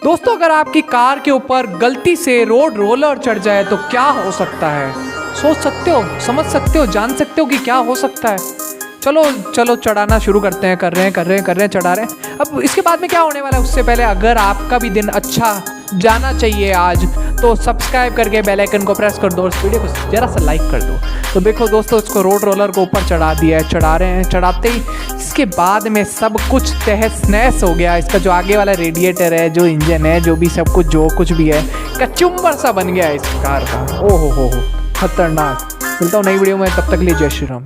दोस्तों अगर आपकी कार के ऊपर गलती से रोड रोलर चढ़ जाए तो क्या हो सकता है? सोच सकते हो, समझ सकते हो, जान सकते हो कि क्या हो सकता है? चलो चलो चढ़ाना शुरू करते हैं। कर रहे हैं, चढ़ा रहे हैं। अब इसके बाद में क्या होने वाला है, उससे पहले अगर आपका भी दिन अच्छा जाना चाहिए आज, तो सब्सक्राइब करके बेल आइकन को प्रेस कर दो और इस वीडियो को जरा सा लाइक कर दो। तो देखो दोस्तों, इसको रोड रोलर को ऊपर चढ़ा दिया है, चढ़ा रहे हैं। चढ़ाते ही इसके बाद में सब कुछ तहस नहस हो गया। इसका जो आगे वाला रेडिएटर है, जो इंजन है, जो भी सब कुछ जो कुछ भी है, कचुम्बर सा बन गया है इस कार का। ओ हो खतरनाक। मिलता हूँ नई वीडियो में, तब तक के लिए जय श्री राम।